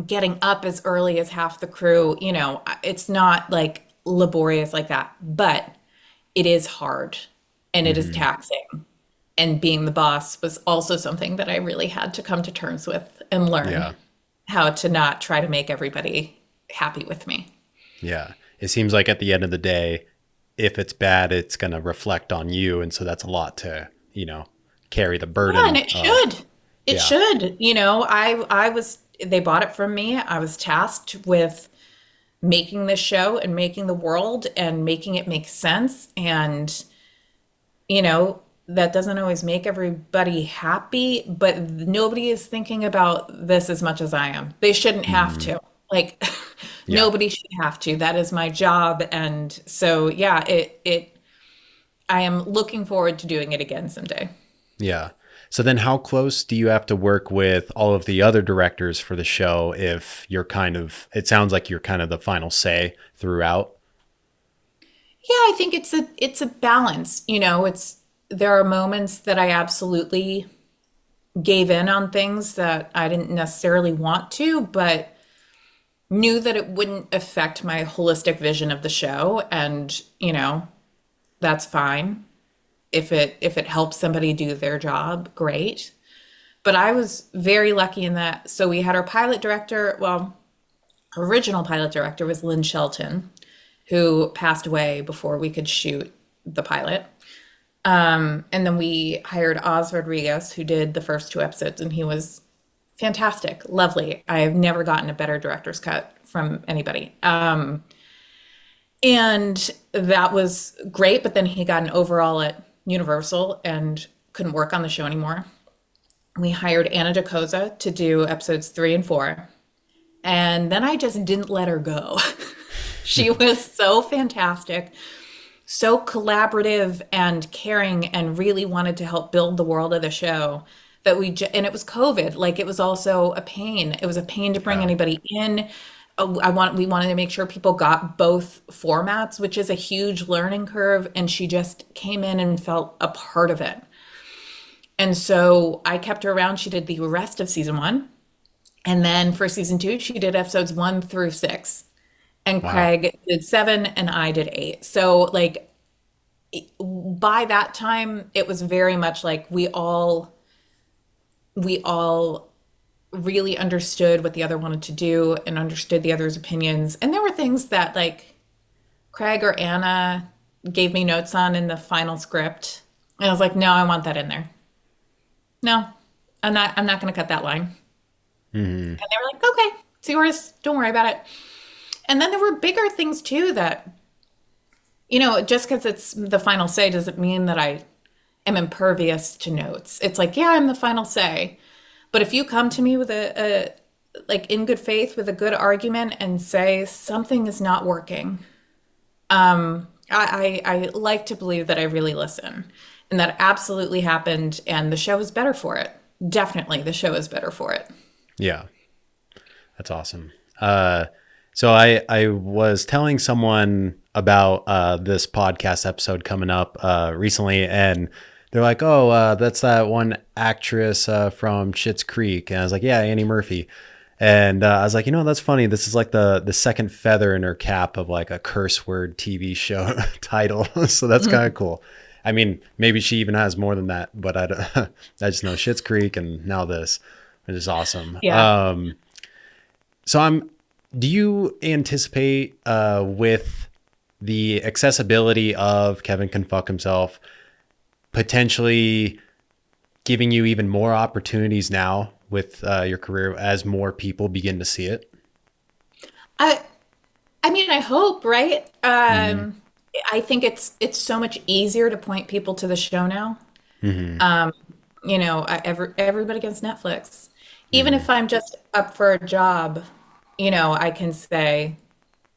getting up as early as half the crew. It's not like laborious like that, but it is hard and it is Hmm. taxing. And being the boss was also something that I really had to come to terms with and learn Yeah. how to not try to make everybody happy with me. Yeah. It seems like at the end of the day, if it's bad, it's going to reflect on you. And so that's a lot to, carry the Yeah, and burden it of. should. It Yeah. should. I was they bought it from me. I was tasked with making this show and making the world and making it make sense. And, that doesn't always make everybody happy, but nobody is thinking about this as much as I am. They shouldn't have Hmm. to. Like, Yeah. nobody should have to. That is my job. And so, yeah, I am looking forward to doing it again someday. Yeah. So then how close do you have to work with all of the other directors for the show if you're it sounds like you're kind of the final say throughout? Yeah, I think it's a balance. There are moments that I absolutely gave in on things that I didn't necessarily want to, but knew that it wouldn't affect my holistic vision of the show and, that's fine. If it helps somebody do their job, great. But I was very lucky in that so we had our pilot director, well, original pilot director was Lynn Shelton, who passed away before we could shoot the pilot. And then we hired Oz Rodriguez, who did the first 2 episodes, and he was fantastic, lovely. I've never gotten a better director's cut from anybody. And that was great, but then he got an overall at Universal and couldn't work on the show anymore. We hired Anna DeCosa to do episodes 3 and 4. And then I just didn't let her go. She was so fantastic, so collaborative and caring, and really wanted to help build the world of the show that and it was COVID. Like it was also a pain. It was a pain to bring Yeah. anybody in. We wanted to make sure people got both formats, which is a huge learning curve. And she just came in and felt a part of it. And so I kept her around. She did the rest of season 1. And then for season 2, she did episodes 1 through 6. And Wow. Craig did 7 and I did 8. So like by that time, it was very much like we all really understood what the other wanted to do and understood the other's opinions. And there were things that like Craig or Anna gave me notes on in the final script. And I was like, no, I want that in there. No, I'm not going to cut that line. Hmm. And they were like, okay, it's yours. Don't worry about it. And then there were bigger things too that, just because it's the final say doesn't mean that I am impervious to notes. It's like, yeah, I'm the final say. But if you come to me with like in good faith with a good argument and say something is not working, I like to believe that I really listen. And that absolutely happened. And the show is better for it. Definitely, the show is better for it. Yeah, that's awesome. So I was telling someone about this podcast episode coming up recently, and they're like, "Oh, that's that one actress from Schitt's Creek," and I was like, "Yeah, Annie Murphy." And I was like, that's funny. This is like the second feather in her cap of like a curse word TV show title. So that's kind of cool. I mean, maybe she even has more than that, but I just know Schitt's Creek and now this, which is awesome. Yeah. So do you anticipate with the accessibility of Kevin Can Fuck Himself potentially giving you even more opportunities now with your career as more people begin to see it? I I mean, I hope, right? Hmm. I think it's so much easier to point people to the show now. Hmm. Everybody gets Netflix. Even Hmm. if I'm just up for a job, I can say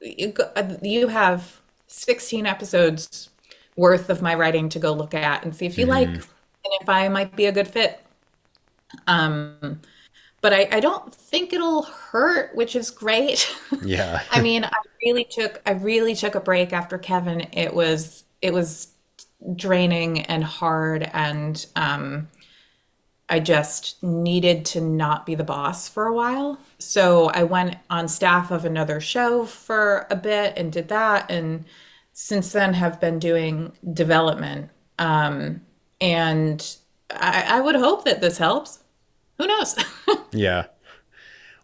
you have 16 episodes worth of my writing to go look at and see if you like Hmm. and if I might be a good fit. But I don't think it'll hurt, which is great. Yeah. I mean, I really took a break after Kevin. It was draining and hard, and I just needed to not be the boss for a while. So I went on staff of another show for a bit and did that, and since then have been doing development. And I would hope that this helps. Who knows? Yeah.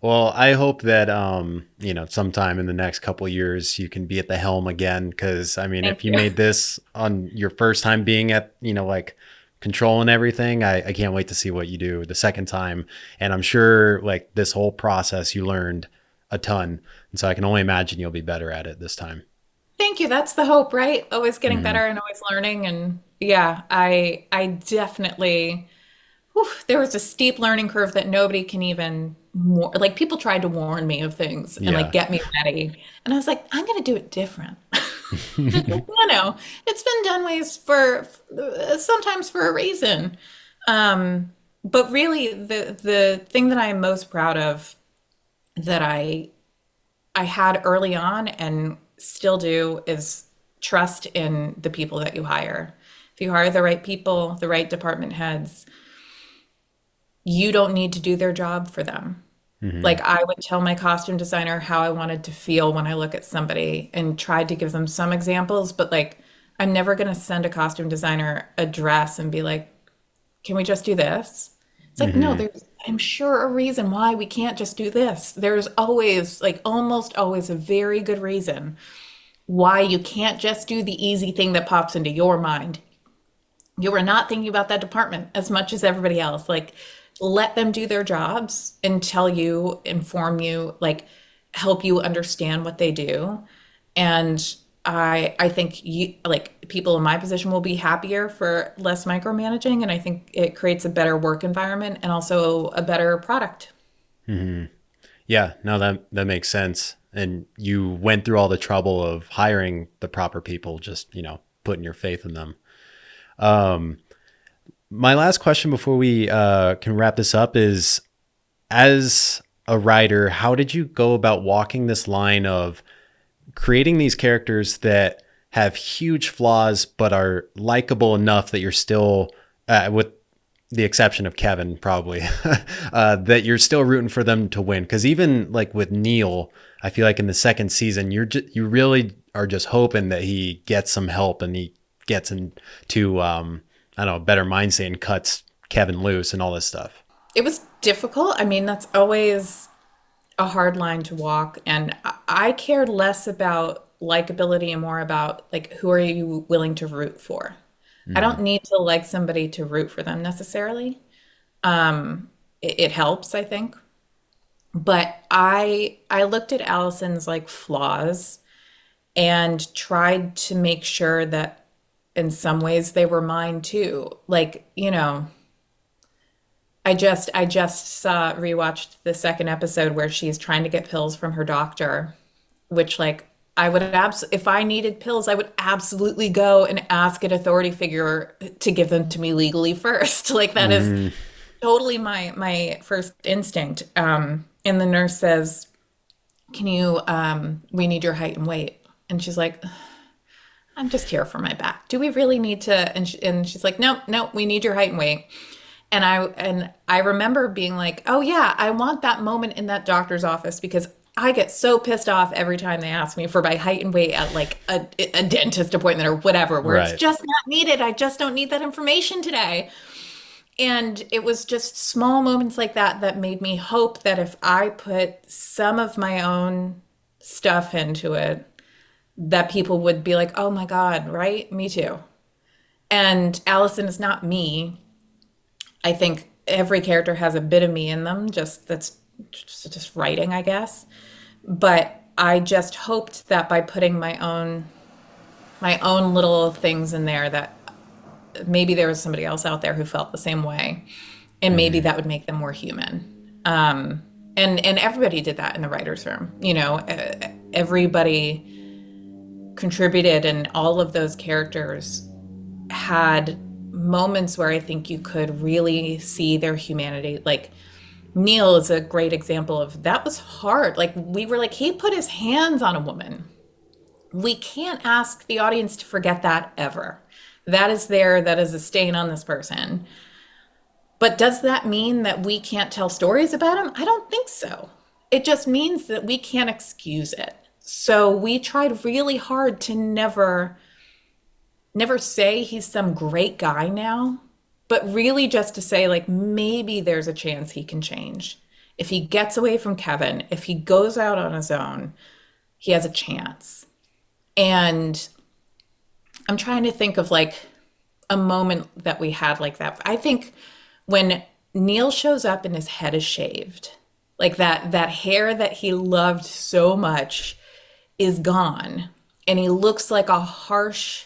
Well, I hope that sometime in the next couple of years you can be at the helm again. Because I mean, if Thank you you. made this on your first time being at like controlling everything, I can't wait to see what you do the second time. And I'm sure like this whole process you learned a ton, and so I can only imagine you'll be better at it this time. Thank you. That's the hope, right? Always getting Hmm. better and always learning. And yeah, I definitely, whew, there was a steep learning curve that nobody can even like people tried to warn me of things and like Yeah. get me ready. And I was like, I'm gonna do it different. It's been done ways for sometimes for a reason. But really the thing that I am most proud of that I had early on and still do is trust in the people that you hire. If you hire the right people, the right department heads, you don't need to do their job for them. Hmm. Like I would tell my costume designer how I wanted to feel when I look at somebody and tried to give them some examples, but like I'm never going to send a costume designer a dress and be like, "Can we just do this?" It's like, no, Hmm. there's I'm sure a reason why we can't just do this. There's always, like almost always a very good reason why you can't just do the easy thing that pops into your mind. You were not thinking about that department as much as everybody else. Like, let them do their jobs and tell you, inform you, like, help you understand what they do. And I think you like people in my position will be happier for less micromanaging, and I think it creates a better work environment and also a better product. Hmm. Yeah, no, that makes sense. And you went through all the trouble of hiring the proper people, just, putting your faith in them. Um, my last question before we can wrap this up is, as a writer, how did you go about walking this line of creating these characters that have huge flaws but are likable enough that you're still, with the exception of Kevin, probably, that you're still rooting for them to win? Because even like with Neil, I feel like in the second season, you really are just hoping that he gets some help and he gets into I don't know, a better mindset and cuts Kevin loose and all this stuff. It was difficult. I mean, that's always a hard line to walk, and I cared less about likability and more about like who are you willing to root for. I don't need to like somebody to root for them necessarily. It helps, I think. But I looked at Allison's like flaws and tried to make sure that in some ways they were mine too. Like, I just saw rewatched the second episode where she's trying to get pills from her doctor, which like I would if I needed pills, I would absolutely go and ask an authority figure to give them to me legally first. Like that is Hmm. totally my first instinct. And the nurse says, "Can you we need your height and weight." And she's like, "I'm just here for my back. Do we really need to?" And she's like, "No, no, we need your height and weight." And I remember being like, "Oh yeah, I want that moment in that doctor's office because I get so pissed off every time they ask me for my height and weight at like a dentist appointment or whatever, where it's Right. just not needed. I just don't need that information today." And it was just small moments like that that made me hope that if I put some of my own stuff into it, that people would be like, "Oh my God, right? Me too." And Allison is not me. I think every character has a bit of me in them, just that's just writing, I guess. But I just hoped that by putting my own little things in there that maybe there was somebody else out there who felt the same way, and maybe Hmm. that would make them more human. And everybody did that in the writers' room. Everybody contributed, and all of those characters had moments where I think you could really see their humanity. Like Neil is a great example of that was hard. Like we were like, he put his hands on a woman. We can't ask the audience to forget that ever. That is there, that is a stain on this person. But does that mean that we can't tell stories about him? I don't think so. It just means that we can't excuse it. So we tried really hard to never say he's some great guy now, but really just to say, like, maybe there's a chance he can change. If he gets away from Kevin, if he goes out on his own, he has a chance. And I'm trying to think of like a moment that we had like that. I think when Neil shows up and his head is shaved, like that hair that he loved so much is gone, and he looks like a harsh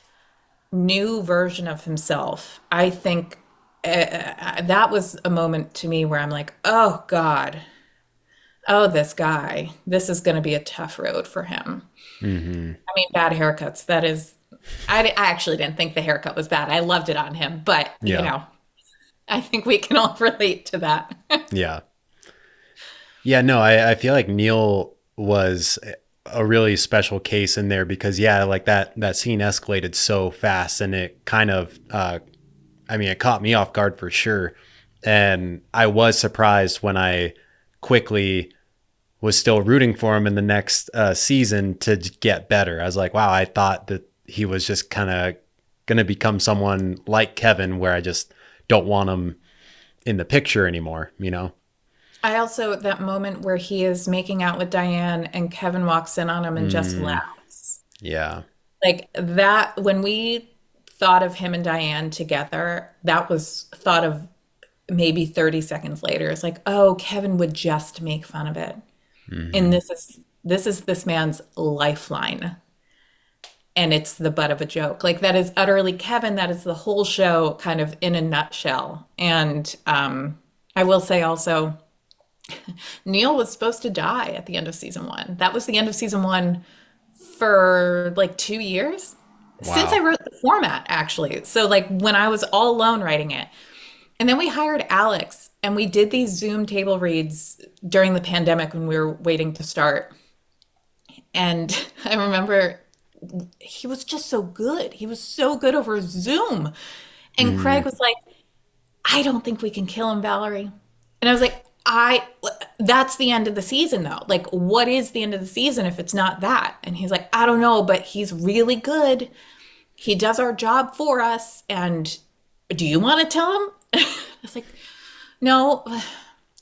new version of himself. I think that was a moment to me where I'm like, oh God, oh, this guy, this is going to be a tough road for him. Hmm. I mean, bad haircuts. That is, I actually didn't think the haircut was bad. I loved it on him, but Yeah. I think we can all relate to that. Yeah. Yeah. No, I feel like Neil was a really special case in there because yeah, like that scene escalated so fast and it kind of, I mean, it caught me off guard for sure. And I was surprised when I quickly was still rooting for him in the next season to get better. I was like, wow, I thought that he was just kind of going to become someone like Kevin, where I just don't want him in the picture anymore, you know? I also, that moment where he is making out with Diane and Kevin walks in on him and just Mm, laughs. yeah. Like that, when we thought of him and Diane together, that was thought of maybe 30 seconds later. It's like, oh, Kevin would just make fun of it. And Hmm. this is this man's lifeline. And it's the butt of a joke. Like that is utterly Kevin. That is the whole show kind of in a nutshell. And I will say also, Neil was supposed to die at the end of season one. That was the end of season one for like 2 years since I Wow. wrote the format, actually. So, like, when I was all alone writing it. And then we hired Alex and we did these Zoom table reads during the pandemic when we were waiting to start. And I remember he was just so good. He was so good over Zoom. And Hmm. Craig was like, I don't think we can kill him, Valerie. And I was like, that's the end of the season though. Like, what is the end of the season if it's not that? And he's like, I don't know, but he's really good. He does our job for us. And do you want to tell him? I was like, no.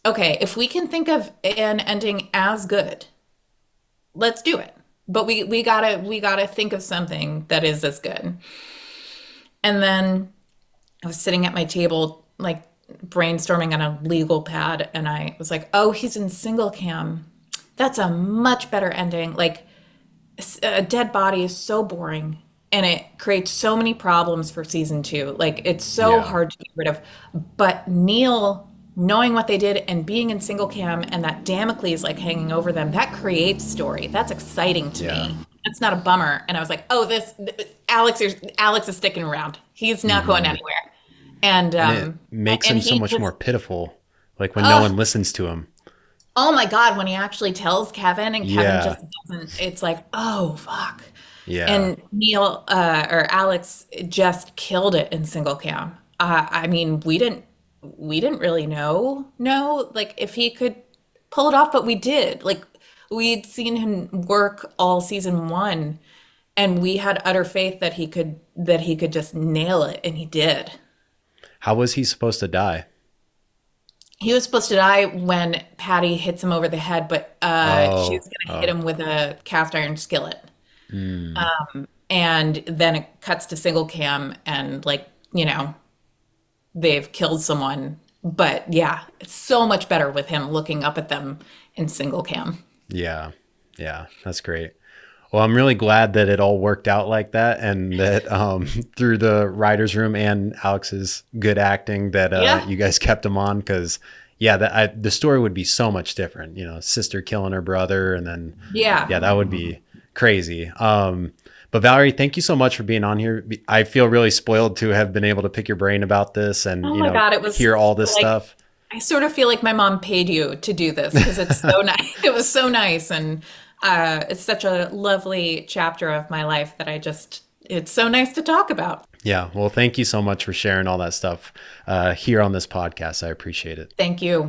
Okay, if we can think of an ending as good, let's do it. but we gotta think of something that is as good. And then I was sitting at my table, like brainstorming on a legal pad, and I was like, "Oh, he's in single cam. That's a much better ending. Like a dead body is so boring, and it creates so many problems for season two. Like it's so Yeah. hard to get rid of. But Neil, knowing what they did and being in single cam, and that Damocles like hanging over them, that creates story. That's exciting to Yeah. me. That's not a bummer." And I was like, "Oh, this Alex is sticking around. He's not going Hmm. anywhere." And And it makes and him so he much more just, pitiful, like when no oh, one listens to him. oh my God, when he actually tells Kevin and Kevin Yeah. just doesn't, it's like, oh fuck. Yeah. And Neil or Alex just killed it in single cam. I mean, we didn't really know like if he could pull it off, but we did. Like we'd seen him work all season one, and we had utter faith that he could just nail it, and he did. How was he supposed to die? He was supposed to die when Patty hits him over the head, but she's Oh, gonna hit oh. him with a cast iron skillet. Mm. And then it cuts to single cam, and like, they've killed someone. But yeah, it's so much better with him looking up at them in single cam. Yeah. Yeah. That's great. Well, I'm really glad that it all worked out like that, and that through the writers' room and Alex's good acting, that Yeah. you guys kept him on. Because yeah, the story would be so much different. Sister killing her brother, and then Yeah. yeah, that would be crazy. But Valerie, thank you so much for being on here. I feel really spoiled to have been able to pick your brain about this, and Oh my God, it was hear all this like, stuff. I sort of feel like my mom paid you to do this because it's so nice. It was so nice. And it's such a lovely chapter of my life that it's so nice to talk about. Yeah. Well, thank you so much for sharing all that stuff here on this podcast. I appreciate it. Thank you.